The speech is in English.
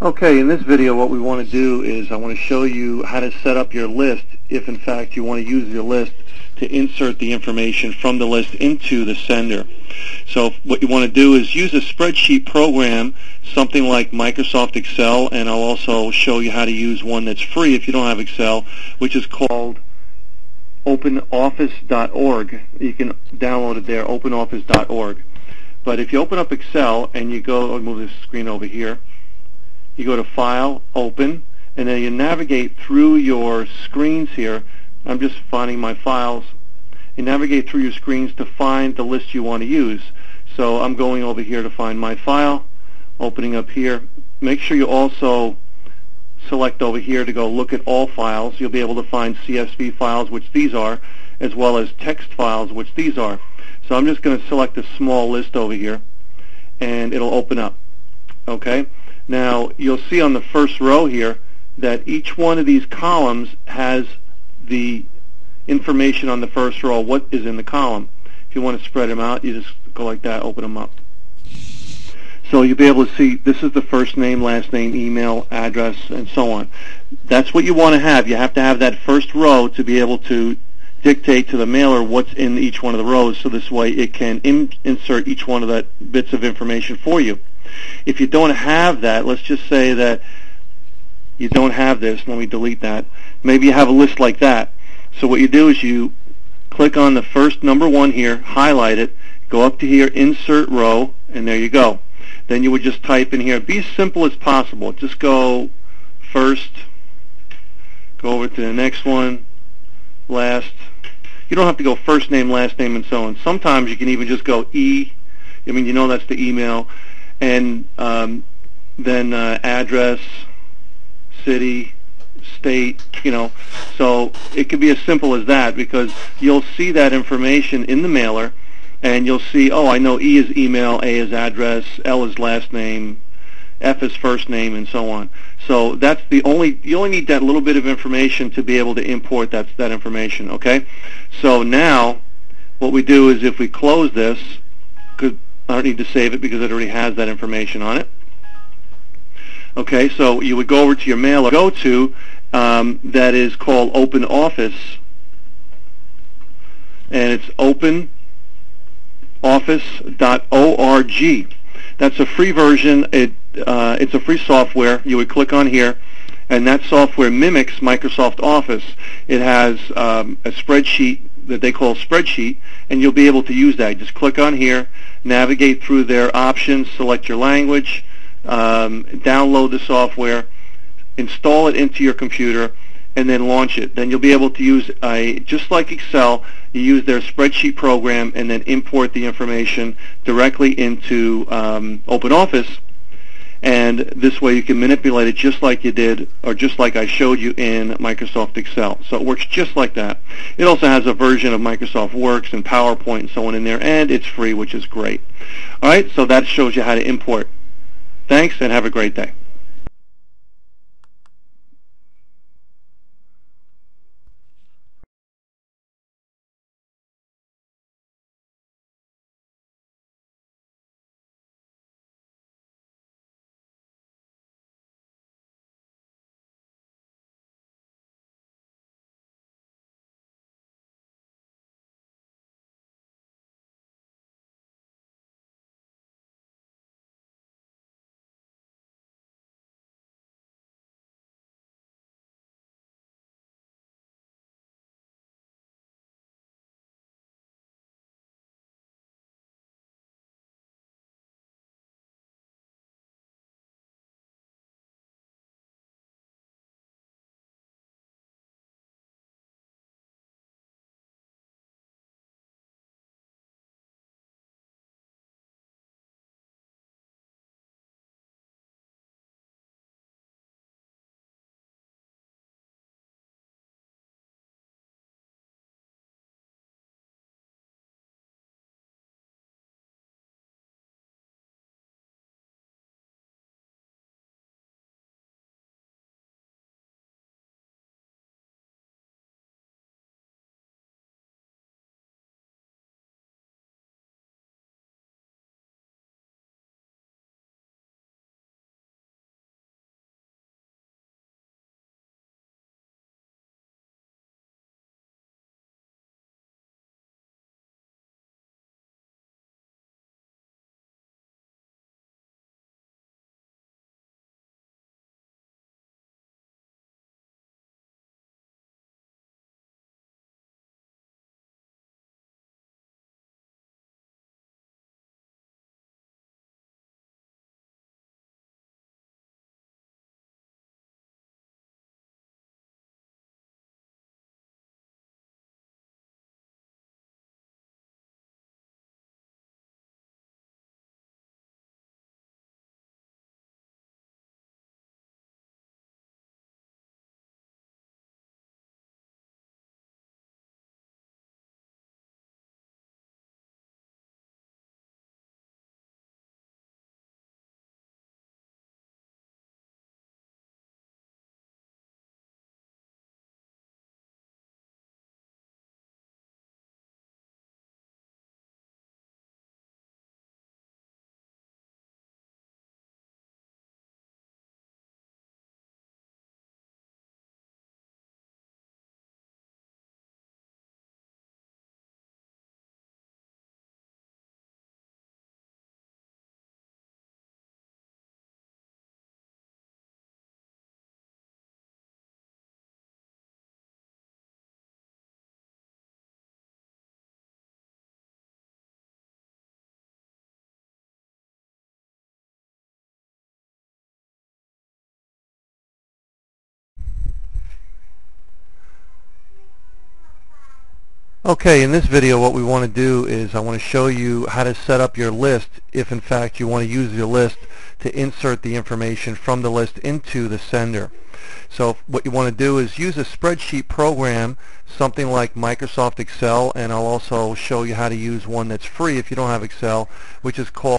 Okay, in this video what we want to do is I want to show you how to set up your list if in fact you want to use your list to insert the information from the list into the sender. So what you want to do is use a spreadsheet program, something like Microsoft Excel, and I'll also show you how to use one that's free if you don't have Excel, which is called openoffice.org. You can download it there, openoffice.org. But if you open up Excel and you go, I'll move this screen over here, you go to File, Open, and then you navigate through your screens here. I'm just finding my files. You navigate through your screens to find the list you want to use. So I'm going over here to find my file, opening up here. Make sure you also select over here to go look at all files. You'll be able to find CSV files, which these are, as well as text files, which these are. So I'm just going to select a small list over here, and it'll open up. Okay? Now, you'll see on the first row here that each one of these columns has the information on the first row, what is in the column. If you want to spread them out, you just go like that, open them up. So you'll be able to see this is the first name, last name, email, address, and so on. That's what you want to have. You have to have that first row to be able to dictate to the mailer what's in each one of the rows, so this way it can insert each one of the bits of information for you. If you don't have that, let's just say that you don't have this. Let me delete that. Maybe you have a list like that. So what you do is you click on the first number one here, highlight it, go up to here, insert row, and there you go. Then you would just type in here. Be as simple as possible. Just go first, go over to the next one, last. You don't have to go first name, last name, and so on. Sometimes you can even just go E. I mean, you know that's the email. And then address, city, state, so it could be as simple as that, because you'll see that information in the mailer, and you'll see, oh, I know E is email, A is address, L is last name, F is first name, and so on. So that's you only need that little bit of information to be able to import that information, okay? So now what we do is if we close this, I don't need to save it because it already has that information on it. Okay, so you would go over to your mailer, go to that is called Open Office, and it's openoffice.org. That's a free version. It's a free software. You would click on here, and that software mimics Microsoft Office. It has a spreadsheet that they call Spreadsheet, and you'll be able to use that. Just click on here, navigate through their options, select your language, download the software, install it into your computer, and then launch it. Then you'll be able to use, just like Excel, you use their spreadsheet program and then import the information directly into OpenOffice. And this way you can manipulate it just like you did, or just like I showed you in Microsoft Excel. So it works just like that. It also has a version of Microsoft Works and PowerPoint and so on in there, and it's free, which is great. All right, so that shows you how to import. Thanks, and have a great day. Okay, in this video what we want to do is I want to show you how to set up your list if in fact you want to use your list to insert the information from the list into the sender. So what you want to do is use a spreadsheet program, something like Microsoft Excel, and I'll also show you how to use one that's free if you don't have Excel, which is called